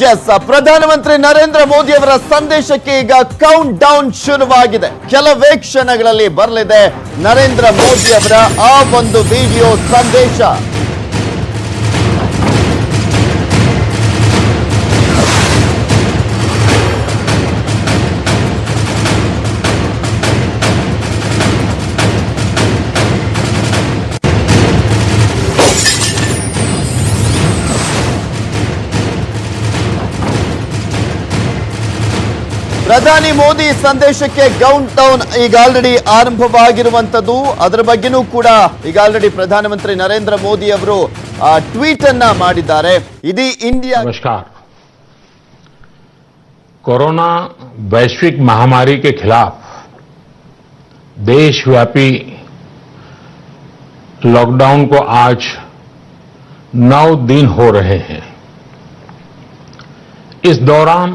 S ಪ್ರಧಾನಮಂತ್ರಿ ನರೇಂದ್ರ ಮೋದಿ ಅವರ ಸಂದೇಶಕ್ಕೆ ಈಗ ಕೌಂಟ್ ಡೌನ್ ಶುರುವಾಗಿದೆ. ಕೆಲವೇ ಕ್ಷಣಗಳಲ್ಲಿ ಬರಲಿದೆ ನರೇಂದ್ರ ಮೋದಿ ಅವರ ಆ ಒಂದು ವಿಡಿಯೋ ಸಂದೇಶ. ಪ್ರಧಾನಿ ಮೋದಿ ಸಂದೇಶಕ್ಕೆ ಕೌಂಟ್ ಡೌನ್ ಈಗ ಆಲ್ರೆಡಿ ಆರಂಭವಾಗಿರುವಂತದ್ದು. ಅದರ ಬಗ್ಗೆನೂ ಕೂಡ ಈಗ ಆಲ್ರೆಡಿ ಪ್ರಧಾನಮಂತ್ರಿ ನರೇಂದ್ರ ಮೋದಿ ಅವರು ಟ್ವೀಟ್ ಅನ್ನ ಮಾಡಿದ್ದಾರೆ. ಇದೀ ಇಂಡಿಯಾ. नमस्कार। कोरोना वैश्विक महामारी के खिलाफ देशव्यापी लॉकडाउन को आज 9 दिन हो रहे हैं। इस दौरान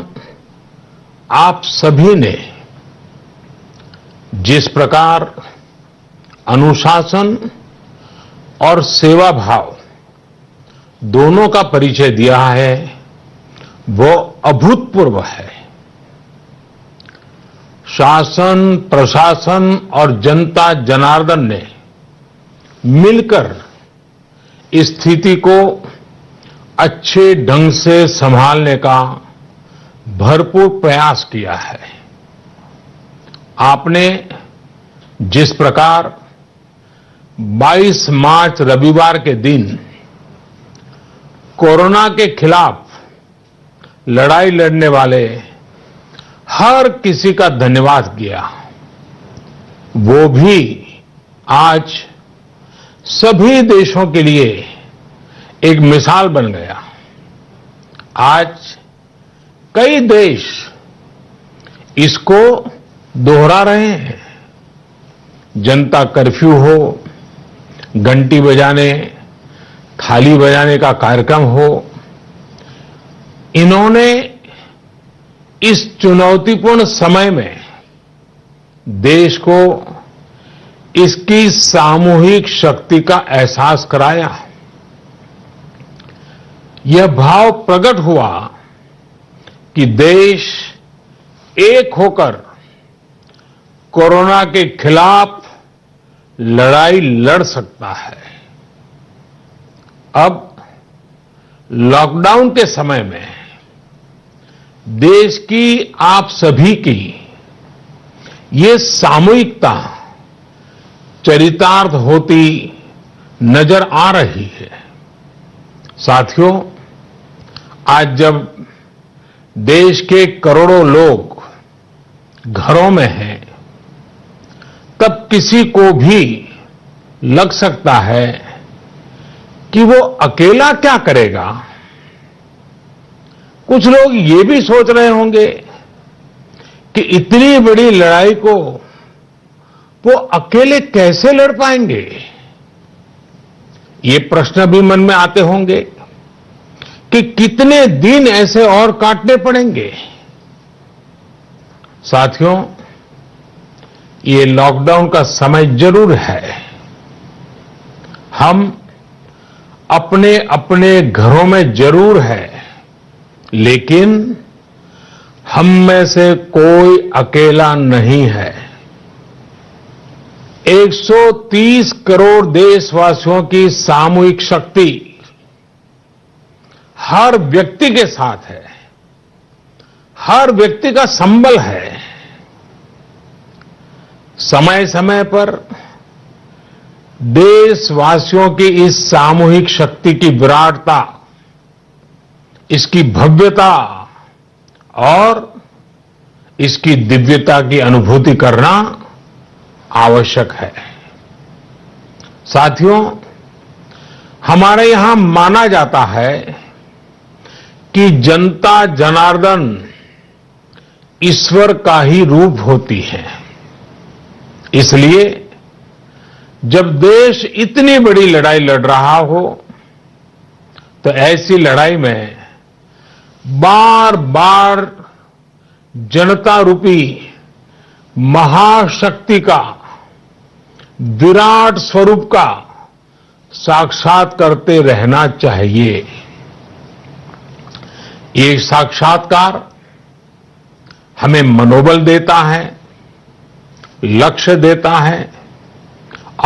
आप सभी ने जिस प्रकार अनुशासन और सेवा भाव दोनों का परिचय दिया है वो अभूतपूर्व है। शासन, प्रशासन और जनता जनार्दन ने मिलकर इस स्थिति को अच्छे ढंग से संभालने का भरपूर प्रयास किया है। आपने जिस प्रकार 22 मार्च रविवार के दिन कोरोना के खिलाफ लड़ाई लड़ने वाले हर किसी का धन्यवाद किया, वो भी आज सभी देशों के लिए एक मिसाल बन गया। आज कई देश इसको दोहरा रहे हैं। जनता कर्फ्यू हो, घंटी बजाने, थाली बजाने का कार्यक्रम हो, इन्होंने इस चुनौतीपूर्ण समय में देश को इसकी सामूहिक शक्ति का एहसास कराया। यह भाव प्रकट हुआ कि देश एक होकर कोरोना के खिलाफ लड़ाई लड़ सकता है। अब लॉकडाउन के समय में देश की आप सभी की ये सामूहिकता चरितार्थ होती नजर आ रही है। साथियों, आज जब देश के करोड़ों लोग घरों में हैं, तब किसी को भी लग सकता है कि वो अकेला क्या करेगा। कुछ लोग ये भी सोच रहे होंगे कि इतनी बड़ी लड़ाई को वो अकेले कैसे लड़ पाएंगे। ये प्रश्न भी मन में आते होंगे कि कितने दिन ऐसे और काटने पड़ेंगे। साथियों, ये लॉकडाउन का समय जरूर है। हम अपने अपने घरों में जरूर हैं, लेकिन हम में से कोई अकेला नहीं है। 130 करोड़ देशवासियों की सामूहिक शक्ति हर व्यक्ति के साथ है, हर व्यक्ति का संबल है। समय समय पर देशवासियों की इस सामूहिक शक्ति की विराटता, इसकी भव्यता और इसकी दिव्यता की अनुभूति करना आवश्यक है। साथियों, हमारे यहां माना जाता है कि जनता जनार्दन ईश्वर का ही रूप होती है। इसलिए जब देश इतनी बड़ी लड़ाई लड़ रहा हो, तो ऐसी लड़ाई में बार बार जनता रूपी महाशक्ति का, विराट स्वरूप का साक्षात करते रहना चाहिए। ये साक्षात्कार हमें मनोबल देता है, लक्ष्य देता है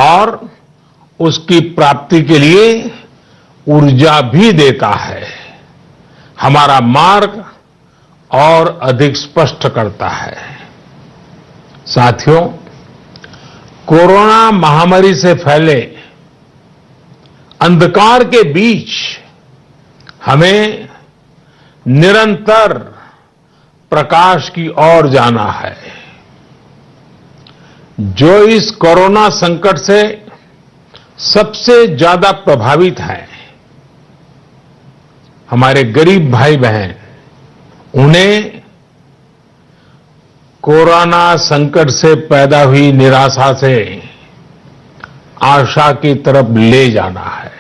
और उसकी प्राप्ति के लिए ऊर्जा भी देता है, हमारा मार्ग और अधिक स्पष्ट करता है। साथियों, कोरोना महामारी से फैले अंधकार के बीच हमें निरंतर प्रकाश की ओर जाना है। जो इस कोरोना संकट से सबसे ज्यादा प्रभावित हैं, हमारे गरीब भाई बहन, उन्हें कोरोना संकट से पैदा हुई निराशा से आशा की तरफ ले जाना है।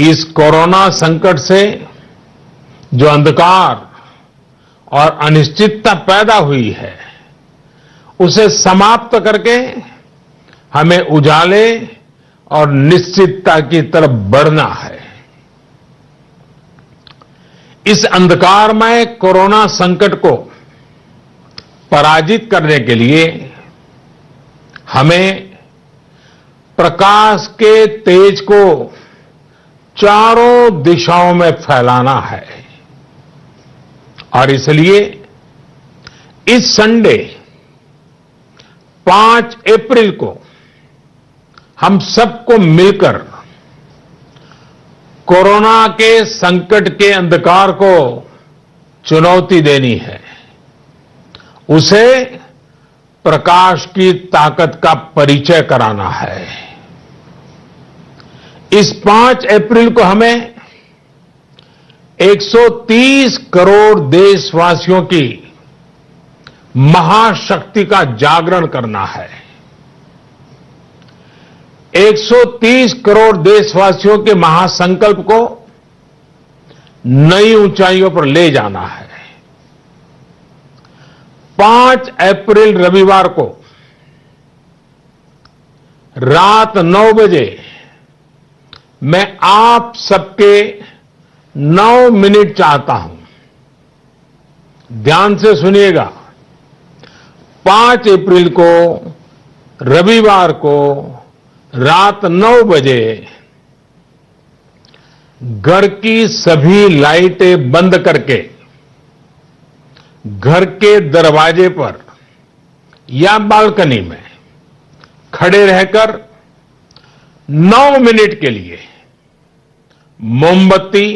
इस कोरोना संकट से जो अंधकार और अनिश्चितता पैदा हुई है, उसे समाप्त करके हमें उजाले और निश्चितता की तरफ बढ़ना है। इस अंधकारमय कोरोना संकट को पराजित करने के लिए हमें प्रकाश के तेज को चारों दिशाओं में फैलाना है और इसलिए इस संडे 5 अप्रैल को हम सबको मिलकर कोरोना के संकट के अंधकार को चुनौती देनी है, उसे प्रकाश की ताकत का परिचय कराना है। इस 5 अप्रैल को हमें 130 करोड़ देशवासियों की महाशक्ति का जागरण करना है। 130 करोड़ देशवासियों के महासंकल्प को नई ऊंचाइयों पर ले जाना है। 5 अप्रैल रविवार को रात 9 बजे मैं आप सबके 9 मिनट चाहता हूं। ध्यान से सुनिएगा। 5 अप्रैल को रविवार को रात 9 बजे घर की सभी लाइटें बंद करके घर के दरवाजे पर या बालकनी में खड़े रहकर 9 मिनट के लिए मोमबत्ती,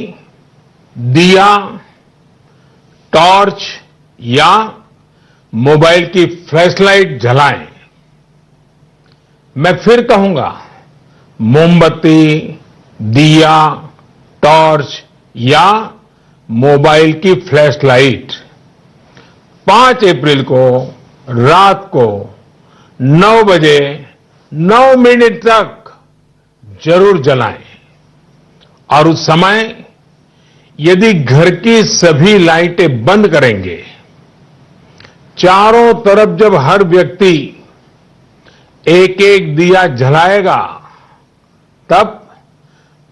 दिया, टॉर्च या मोबाइल की फ्लैशलाइट जलाएं। मैं फिर कहूंगा, मोमबत्ती, दिया, टॉर्च या मोबाइल की फ्लैशलाइट 5 अप्रैल को रात को 9 बजे 9 मिनट तक जरूर जलाएं और उस समय यदि घर की सभी लाइटें बंद करेंगे, चारों तरफ जब हर व्यक्ति एक एक दिया जलाएगा, तब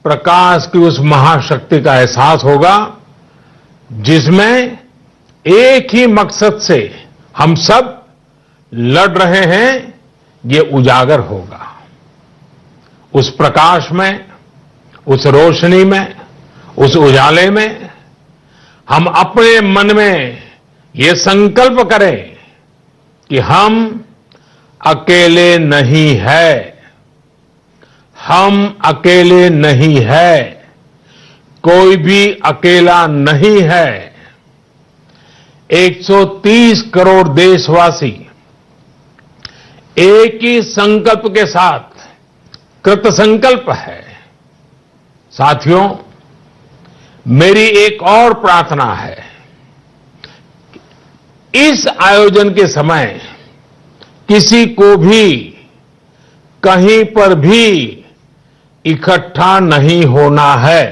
प्रकाश की उस महाशक्ति का एहसास होगा जिसमें एक ही मकसद से हम सब लड़ रहे हैं, ये उजागर होगा। उस प्रकाश में, उस रोशनी में, उस उजाले में हम अपने मन में ये संकल्प करें कि हम अकेले नहीं हैं, हम अकेले नहीं हैं, कोई भी अकेला नहीं है। 130 करोड़ देशवासी एक ही संकल्प के साथ कृत संकल्प है। साथियों, मेरी एक और प्रार्थना है। इस आयोजन के समय किसी को भी कहीं पर भी इकट्ठा नहीं होना है।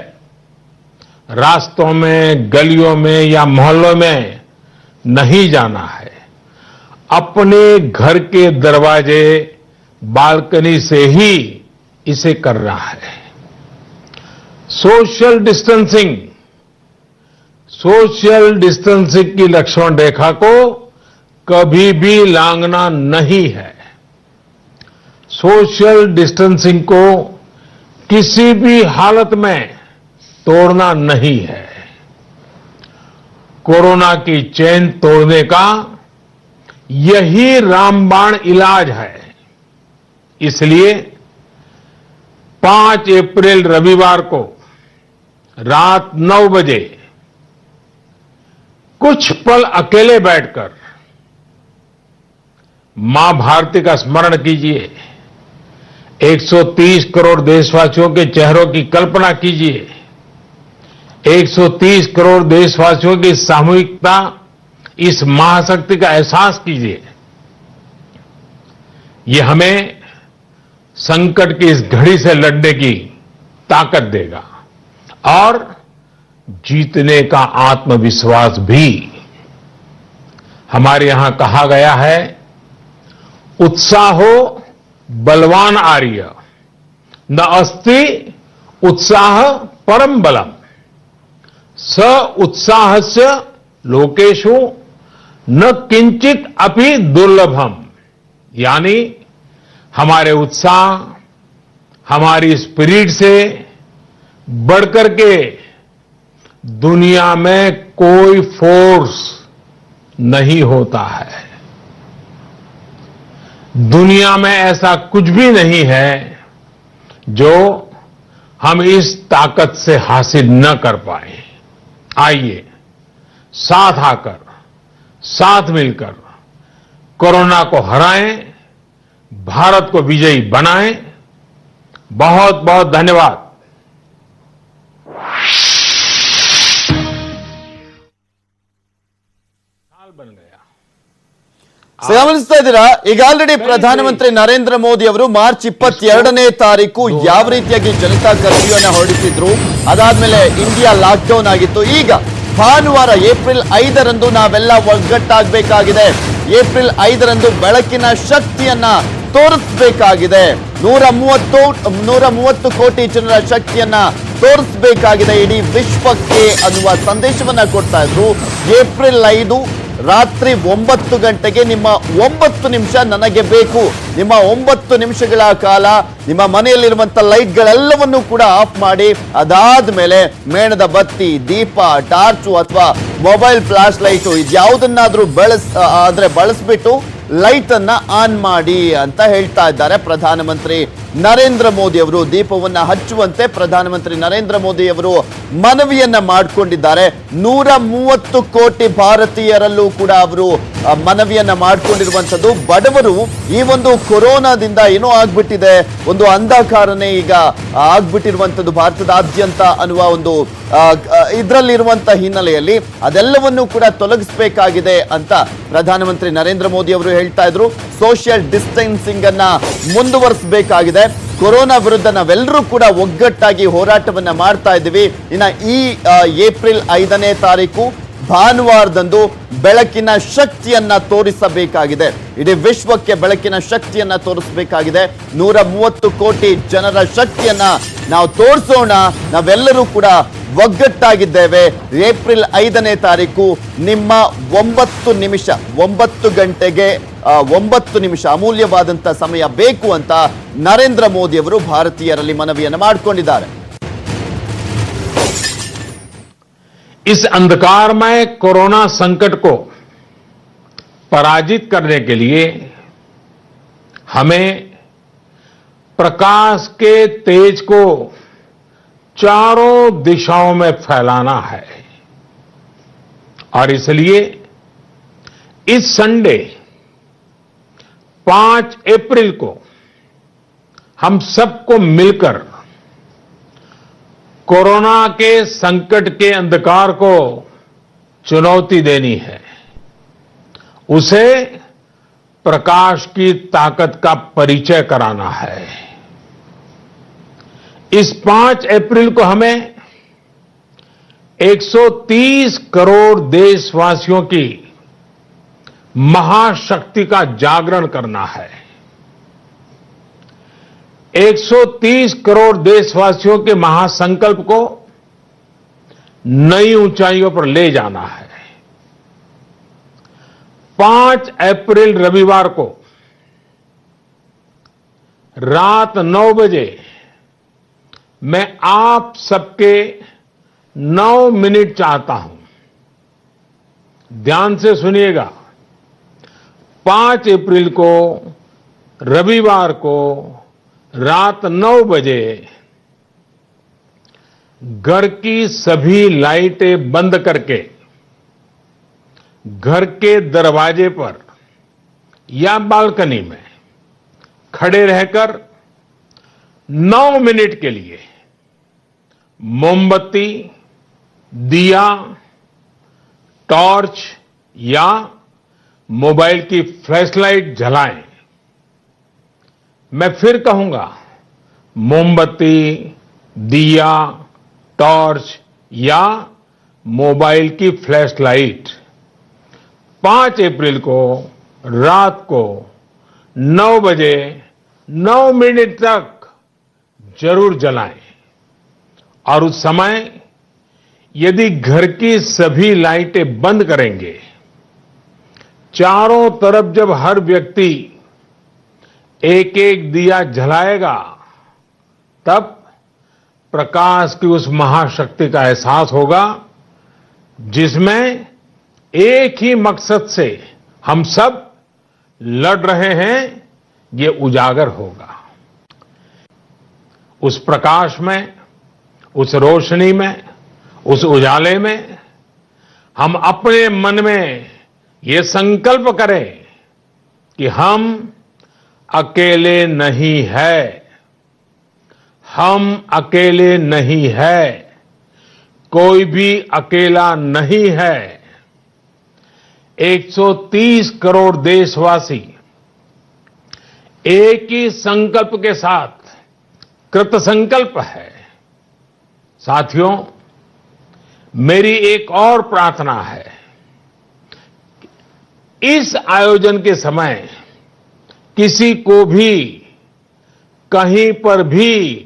रास्तों में, गलियों में या मोहल्लों में नहीं जाना है। अपने घर के दरवाजे, बालकनी से ही इसे करना है। सोशल डिस्टेंसिंग सोशल डिस्टेंसिंग की लक्ष्मण रेखा को कभी भी लांघना नहीं है। सोशल डिस्टेंसिंग को किसी भी हालत में तोड़ना नहीं है। कोरोना की चेन तोड़ने का यही रामबाण इलाज है। इसलिए 5 अप्रैल रविवार को रात 9 बजे कुछ पल अकेले बैठकर मां भारती का स्मरण कीजिए। 130 करोड़ देशवासियों के चेहरों की कल्पना कीजिए। 130 करोड़ देशवासियों की सामूहिकता, इस महाशक्ति का एहसास कीजिए। ये हमें संकट की इस घड़ी से लड़ने की ताकत देगा और जीतने का आत्मविश्वास भी। हमारे यहां कहा गया है, उत्साहो बलवान आर्य, न अस्ति उत्साह परम बलम, स उत्साहस्य लोकेषु न किंचित अपि दुर्लभम। यानी हमारे उत्साह, हमारी स्पिरिट से बढ़कर के दुनिया में कोई फोर्स नहीं होता है। दुनिया में ऐसा कुछ भी नहीं है जो हम इस ताकत से हासिल न कर पाए। आइए साथ आकर, साथ मिलकर कोरोना को हराएं, भारत को विजयी बनाएं। बहुत बहुत धन्यवाद। साल बन गया। ಗಮನಿಸ್ತಾ ಇದ್ದೀರಾ, ಈಗ ಆಲ್ರೆಡಿ ಪ್ರಧಾನಮಂತ್ರಿ ನರೇಂದ್ರ ಮೋದಿ ಅವರು ಮಾರ್ಚ್ 22ನೇ ತಾರೀಕು ಯಾವ ರೀತಿಯಾಗಿ ಜನತಾ ಕರ್ಫ್ಯೂ ಅನ್ನ ಹೊರಡಿಸಿದ್ರು, ಅದಾದ್ಮೇಲೆ ಇಂಡಿಯಾ ಲಾಕ್ಡೌನ್ ಆಗಿತ್ತು. ಈಗ ಭಾನುವಾರ ಏಪ್ರಿಲ್ 5ರಂದು ನಾವೆಲ್ಲ ಒಗ್ಗಟ್ಟಾಗಬೇಕಾಗಿದೆ. ಏಪ್ರಿಲ್ 5ರಂದು ಬೆಳಕಿನ ಶಕ್ತಿಯನ್ನ ತೋರಿಸಬೇಕಾಗಿದೆ. 130 ಕೋಟಿ ಜನರ ಶಕ್ತಿಯನ್ನ ತೋರಿಸಬೇಕಾಗಿದೆ ಇಡೀ ವಿಶ್ವಕ್ಕೆ ಅನ್ನುವ ಸಂದೇಶವನ್ನ ಕೊಡ್ತಾ ಇದ್ರು. ಏಪ್ರಿಲ್ 5 ರಾತ್ರಿ 9 ಗಂಟೆಗೆ ನಿಮ್ಮ 9 ನಿಮಿಷ ನನಗೆ ಬೇಕು. ನಿಮ್ಮ 9 ನಿಮಿಷಗಳ ಕಾಲ ನಿಮ್ಮ ಮನೆಯಲ್ಲಿರುವಂತ ಲೈಟ್ಗಳೆಲ್ಲವನ್ನೂ ಕೂಡ ಆಫ್ ಮಾಡಿ, ಅದಾದ್ಮೇಲೆ ಮೇಣದ ಬತ್ತಿ, ದೀಪ, ಟಾರ್ಚು ಅಥವಾ ಮೊಬೈಲ್ ಫ್ಲಾಶ್ ಲೈಟು ಇದ್ಯಾವುದನ್ನಾದ್ರೂ ಬಳಸ್ಬಿಟ್ಟು ಲೈಟ್ ಅನ್ನ ಆನ್ ಮಾಡಿ ಅಂತ ಹೇಳ್ತಾ ಇದ್ದಾರೆ ಪ್ರಧಾನಮಂತ್ರಿ ನರೇಂದ್ರ ಮೋದಿ ಅವರು. ದೀಪವನ್ನ ಹಚ್ಚುವಂತೆ ಪ್ರಧಾನಮಂತ್ರಿ ನರೇಂದ್ರ ಮೋದಿ ಅವರು ಮನವಿಯನ್ನ ಮಾಡಿಕೊಂಡಿದ್ದಾರೆ. 130 ಕೋಟಿ ಭಾರತೀಯರಲ್ಲೂ ಕೂಡ ಅವರು ಮನವಿಯನ್ನ ಮಾಡಿಕೊಂಡಿರುವಂತದ್ದು. ಬಡವರು ಈ ಒಂದು ಕೊರೋನಾದಿಂದ ಏನೋ ಆಗ್ಬಿಟ್ಟಿದೆ, ಒಂದು ಅಂಧಕಾರನೇ ಈಗ ಆಗ್ಬಿಟ್ಟಿರುವಂತದ್ದು ಭಾರತದಾದ್ಯಂತ ಅನ್ನುವ ಒಂದು ಇದರಲ್ಲಿರುವಂತ ಹಿನ್ನೆಲೆಯಲ್ಲಿ ಅದೆಲ್ಲವನ್ನೂ ಕೂಡ ತೊಲಗಿಸಬೇಕಾಗಿದೆ ಅಂತ ಪ್ರಧಾನಮಂತ್ರಿ ನರೇಂದ್ರ ಮೋದಿ ಅವರು ಹೇಳ್ತಾ ಇದ್ರು. ಸೋಷಿಯಲ್ ಡಿಸ್ಟೆನ್ಸಿಂಗ್ ಅನ್ನ ಮುಂದುವರಿಸಬೇಕಾಗಿದೆ. ಕೊರೋನಾ ವಿರುದ್ಧ ನಾವೆಲ್ಲರೂ ಕೂಡ ಒಗ್ಗಟ್ಟಾಗಿ ಹೋರಾಟವನ್ನ ಮಾಡ್ತಾ ಇದ್ದೀವಿ. ಇನ್ನ ಈ ಏಪ್ರಿಲ್ 5ನೇ ತಾರೀಕು ಭಾನುವಾರದಂದು ಬೆಳಕಿನ ಶಕ್ತಿಯನ್ನ ತೋರಿಸಬೇಕಾಗಿದೆ. ಇಡೀ ವಿಶ್ವಕ್ಕೆ ಬೆಳಕಿನ ಶಕ್ತಿಯನ್ನ ತೋರಿಸಬೇಕಾಗಿದೆ. 130 ಕೋಟಿ ಜನರ ಶಕ್ತಿಯನ್ನ ನಾವು ತೋರಿಸೋಣ. ನಾವೆಲ್ಲರೂ ಕೂಡ ಒಗ್ಗಟ್ಟಾಗಿದ್ದೇವೆ. ಏಪ್ರಿಲ್ 5ನೇ ತಾರೀಕು ನಿಮ್ಮ 9 ನಿಮಿಷ, 9 ಗಂಟೆಗೆ 9 ನಿಮಿಷ ಅಮೂಲ್ಯವಾದಂತ ಸಮಯ ಬೇಕು ಅಂತ ನರೇಂದ್ರ ಮೋದಿ ಅವರು ಭಾರತೀಯರಲ್ಲಿ ಮನವಿಯನ್ನು ಮಾಡಿಕೊಂಡಿದ್ದಾರೆ. इस अंधकारमय कोरोना संकट को पराजित करने के लिए हमें प्रकाश के तेज को चारों दिशाओं में फैलाना है और इसलिए इस संडे 5 अप्रैल को हम सबको मिलकर कोरोना के संकट के अंधकार को चुनौती देनी है, उसे प्रकाश की ताकत का परिचय कराना है। इस 5 अप्रैल को हमें 130 करोड़ देशवासियों की महाशक्ति का जागरण करना है। 130 करोड़ देशवासियों के महासंकल्प को नई ऊंचाइयों पर ले जाना है। 5 अप्रैल रविवार को रात 9 बजे मैं आप सबके 9 मिनट चाहता हूं। ध्यान से सुनिएगा। 5 अप्रैल को रविवार को रात 9 बजे घर की सभी लाइटें बंद करके घर के दरवाजे पर या बालकनी में खड़े रहकर 9 मिनट के लिए मोमबत्ती, दिया, टॉर्च या मोबाइल की फ्लैशलाइट जलाएं। मैं फिर कहूंगा, मोमबत्ती, दिया, टॉर्च या मोबाइल की फ्लैशलाइट 5 अप्रैल को रात को 9 बजे 9 मिनट तक जरूर जलाएं। और उस समय यदि घर की सभी लाइटें बंद करेंगे, चारों तरफ जब हर व्यक्ति एक एक दिया जलाएगा, तब प्रकाश की उस महाशक्ति का एहसास होगा जिसमें एक ही मकसद से हम सब लड़ रहे हैं, ये उजागर होगा। उस प्रकाश में, उस रोशनी में, उस उजाले में हम अपने मन में ये संकल्प करें कि हम अकेले नहीं हैं। हम अकेले नहीं है। कोई भी अकेला नहीं है। 130 करोड़ देशवासी एक ही संकल्प के साथ कृत संकल्प है। साथियों, मेरी एक और प्रार्थना है। इस आयोजन के समय किसी को भी कहीं पर भी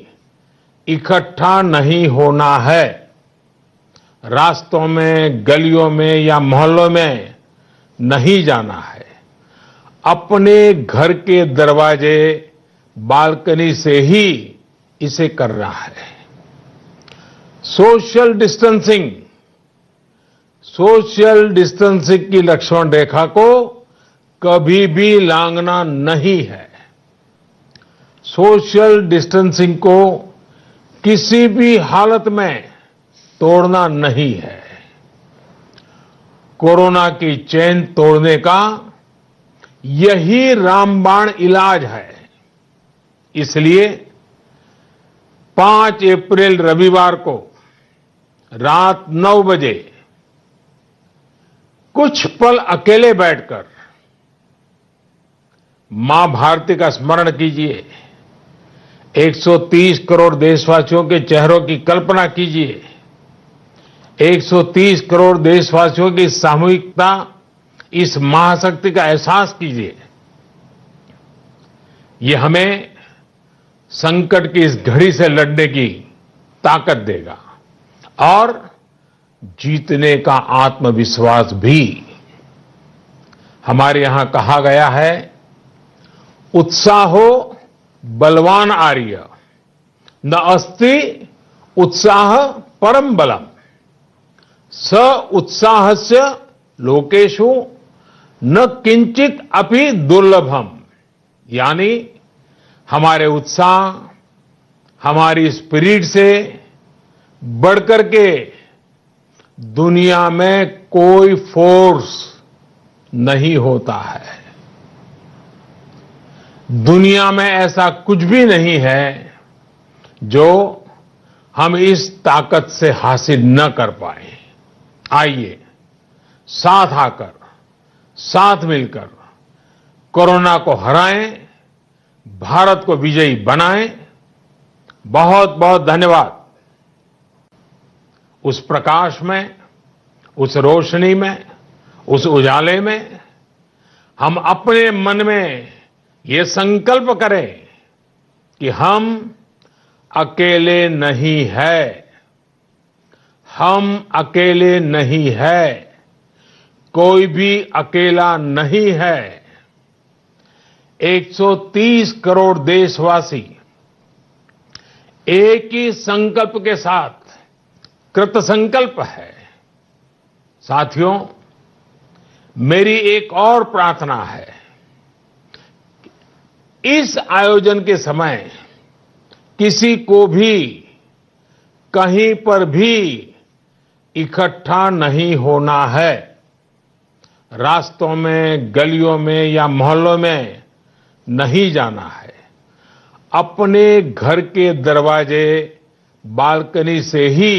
इकट्ठा नहीं होना है। रास्तों में, गलियों में या मोहल्लों में नहीं जाना है। अपने घर के दरवाजे, बालकनी से ही इसे करना है। सोशल डिस्टेंसिंग की लक्ष्मण रेखा को कभी भी लांघना नहीं है। सोशल डिस्टेंसिंग को किसी भी हालत में तोड़ना नहीं है। कोरोना की चेन तोड़ने का यही रामबाण इलाज है। इसलिए 5 अप्रैल रविवार को रात 9 बजे कुछ पल अकेले बैठकर मां भारती का स्मरण कीजिए। 130 करोड़ देशवासियों के चेहरों की कल्पना कीजिए। 130 करोड़ देशवासियों की सामूहिकता, इस महाशक्ति का एहसास कीजिए। ये हमें संकट की इस घड़ी से लड़ने की ताकत देगा और जीतने का आत्मविश्वास भी। हमारे यहां कहा गया है, उत्साहो बलवान आर्य, न अस्ति उत्साह परम बलम, स उत्साहस्य लोकेषु न किंचित अपि दुर्लभम। यानी हमारे उत्साह, हमारी स्पिरिट से बढ़कर के दुनिया में कोई फोर्स नहीं होता है। दुनिया में ऐसा कुछ भी नहीं है जो हम इस ताकत से हासिल न कर पाए। आइए साथ आकर, साथ मिलकर कोरोना को हराएं, भारत को विजयी बनाएं। बहुत बहुत धन्यवाद। उस प्रकाश में, उस रोशनी में, उस उजाले में हम अपने मन में ये संकल्प करें कि हम अकेले नहीं है। हम अकेले नहीं है, कोई भी अकेला नहीं है। 130 करोड़ देशवासी एक ही संकल्प के साथ कृत संकल्प है। साथियों, मेरी एक और प्रार्थना है, इस आयोजन के समय किसी को भी कहीं पर भी इकट्ठा नहीं होना है। रास्तों में, गलियों में या मोहल्लों में नहीं जाना है। अपने घर के दरवाजे, बालकनी से ही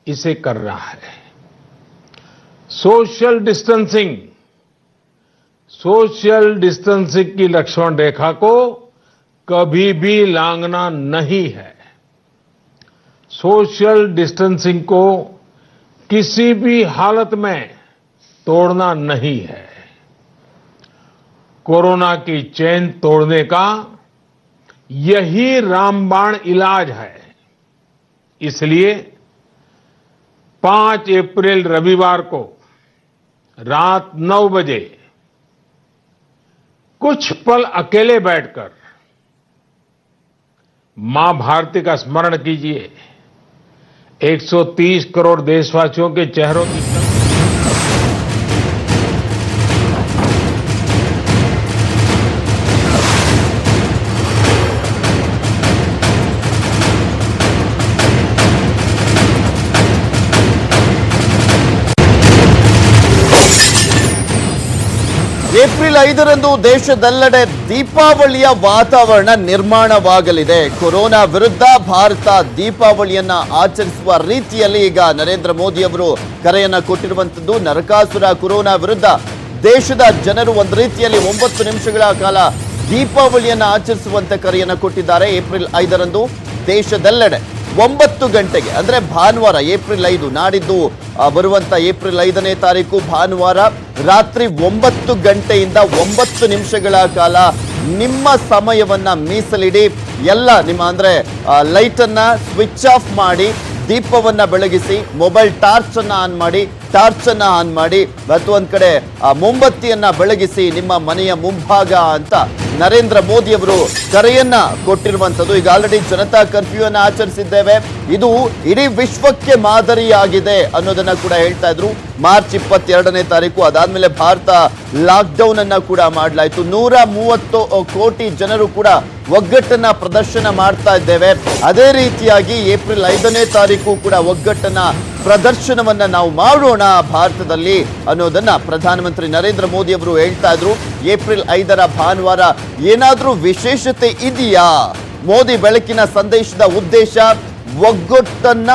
इसे करना है। सोशल डिस्टेंसिंग की लक्ष्मण रेखा को कभी भी लांघना नहीं है। सोशल डिस्टेंसिंग को किसी भी हालत में तोड़ना नहीं है। कोरोना की चेन तोड़ने का यही रामबाण इलाज है। इसलिए 5 अप्रैल रविवार को रात 9 बजे कुछ पल अकेले बैठकर मां भारती का स्मरण कीजिए। 130 करोड़ देशवासियों के चेहरों की ಏಪ್ರಿಲ್ 5ರಂದು ದೇಶದೆಲ್ಲೆಡೆ ದೀಪಾವಳಿಯ ವಾತಾವರಣ ನಿರ್ಮಾಣವಾಗಲಿದೆ. ಕೊರೋನಾ ವಿರುದ್ಧ ಭಾರತ ದೀಪಾವಳಿಯನ್ನ ಆಚರಿಸುವ ರೀತಿಯಲ್ಲಿ ಈಗ ನರೇಂದ್ರ ಮೋದಿ ಅವರು ಕರೆಯನ್ನ ಕೊಟ್ಟಿರುವಂತದ್ದು. ನರಕಾಸುರ ಕೊರೋನಾ ವಿರುದ್ಧ ದೇಶದ ಜನರು ಒಂದು ರೀತಿಯಲ್ಲಿ 9 ನಿಮಿಷಗಳ ಕಾಲ ದೀಪಾವಳಿಯನ್ನ ಆಚರಿಸುವಂತೆ ಕರೆಯನ್ನ ಕೊಟ್ಟಿದ್ದಾರೆ. ಏಪ್ರಿಲ್ 5ರಂದು ದೇಶದೆಲ್ಲೆಡೆ 9 ಗಂಟೆಗೆ ಅಂದ್ರೆ ಭಾನುವಾರ ಏಪ್ರಿಲ್ 5 ನಾಡಿದ್ದು ಬರುವಂತ ಏಪ್ರಿಲ್ 5ನೇ ತಾರೀಕು ಭಾನುವಾರ ರಾತ್ರಿ 9 ಗಂಟೆಯಿಂದ 9 ನಿಮಿಷಗಳ ಕಾಲ ನಿಮ್ಮ ಸಮಯವನ್ನ ಮೀಸಲಿಡಿ. ಎಲ್ಲ ನಿಮ್ಮ ಅಂದ್ರೆ ಲೈಟ್ ಅನ್ನ ಸ್ವಿಚ್ ಆಫ್ ಮಾಡಿ, ದೀಪವನ್ನ ಬೆಳಗಿಸಿ, ಮೊಬೈಲ್ ಟಾರ್ಚ್ ಅನ್ನ ಆನ್ ಮಾಡಿ ಮತ್ತು ಒಂದ್ ಕಡೆ ಮೊಂಬತ್ತಿಯನ್ನ ಬೆಳಗಿಸಿ ನಿಮ್ಮ ಮನೆಯ ಮುಂಭಾಗ ಅಂತ ನರೇಂದ್ರ ಮೋದಿ ಅವರು ಕರೆಯನ್ನ ಕೊಟ್ಟಿರುವಂತದ್ದು. ಈಗ ಆಲ್ರೆಡಿ ಜನತಾ ಕರ್ಫ್ಯೂ ಅನ್ನ ಆಚರಿಸಿದ್ದೇವೆ, ಇದು ಇಡೀ ವಿಶ್ವಕ್ಕೆ ಮಾದರಿಯಾಗಿದೆ ಅನ್ನೋದನ್ನ ಕೂಡ ಹೇಳ್ತಾ ಇದ್ರು. ಮಾರ್ಚ್ 22ನೇ ತಾರೀಕು ಅದಾದ್ಮೇಲೆ ಭಾರತ ಲಾಕ್ಡೌನ್ ಅನ್ನ ಕೂಡ ಮಾಡಲಾಯಿತು. 130 ಕೋಟಿ ಜನರು ಕೂಡ ಒಗ್ಗಟ್ಟನ್ನ ಪ್ರದರ್ಶನ ಮಾಡ್ತಾ ಇದ್ದೇವೆ. ಅದೇ ರೀತಿಯಾಗಿ ಏಪ್ರಿಲ್ 5ನೇ ತಾರೀಕು ಕೂಡ ಒಗ್ಗಟ್ಟನ್ನ ಪ್ರದರ್ಶನವನ್ನ ನಾವು ಮಾಡೋಣ ಭಾರತದಲ್ಲಿ ಅನ್ನೋದನ್ನ ಪ್ರಧಾನಮಂತ್ರಿ ನರೇಂದ್ರ ಮೋದಿ ಅವರು ಹೇಳ್ತಾ ಇದ್ರು. ಏಪ್ರಿಲ್ 5ರ ಭಾನುವಾರ ಏನಾದ್ರೂ ವಿಶೇಷತೆ ಇದೆಯಾ? ಮೋದಿ ಬೆಳಕಿನ ಸಂದೇಶದ ಉದ್ದೇಶ ಒಗ್ಗಟ್ಟನ್ನ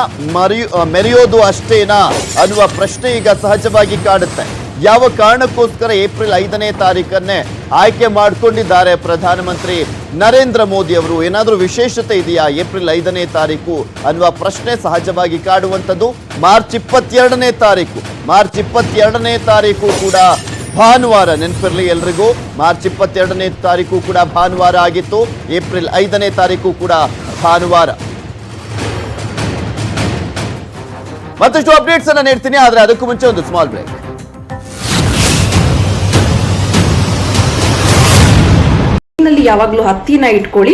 ಮೆರೆಯೋದು ಅಷ್ಟೇನಾ ಅನ್ನುವ ಪ್ರಶ್ನೆ ಈಗ ಸಹಜವಾಗಿ ಕಾಡುತ್ತೆ. ಯಾವ ಕಾರಣಕ್ಕೋಸ್ಕರ ಏಪ್ರಿಲ್ 5ನೇ ತಾರೀಕನ್ನೇ ಆಯ್ಕೆ ಮಾಡಿಕೊಂಡಿದ್ದಾರೆ ಪ್ರಧಾನಮಂತ್ರಿ ನರೇಂದ್ರ ಮೋದಿ ಅವರು? ಏನಾದರೂ ವಿಶೇಷತೆ ಇದೆಯಾ ಏಪ್ರಿಲ್ 5ನೇ ತಾರೀಕು ಅನ್ನುವ ಪ್ರಶ್ನೆ ಸಹಜವಾಗಿ ಕಾಡುವಂಥದ್ದು. ಮಾರ್ಚ್ 22ನೇ ತಾರೀಕು ಕೂಡ ಭಾನುವಾರ, ನೆನಪಿರಲಿ ಎಲ್ರಿಗೂ. ಮಾರ್ಚ್ 22ನೇ ತಾರೀಕು ಕೂಡ ಭಾನುವಾರ ಆಗಿತ್ತು. ಏಪ್ರಿಲ್ 5ನೇ ತಾರೀಕು ಕೂಡ ಭಾನುವಾರ. ಮತ್ತಷ್ಟು ಅಪ್ಡೇಟ್ಸ್ ಅನ್ನ ನೀಡ್ತೀನಿ, ಆದ್ರೆ ಅದಕ್ಕೂ ಮುಂಚೆ ಒಂದು ಸ್ಮಾಲ್ ಬ್ರೇಕ್. ಯಾವಾಗಲೂ ಹತ್ತಿನ ಇಟ್ಕೊಳ್ಳಿ.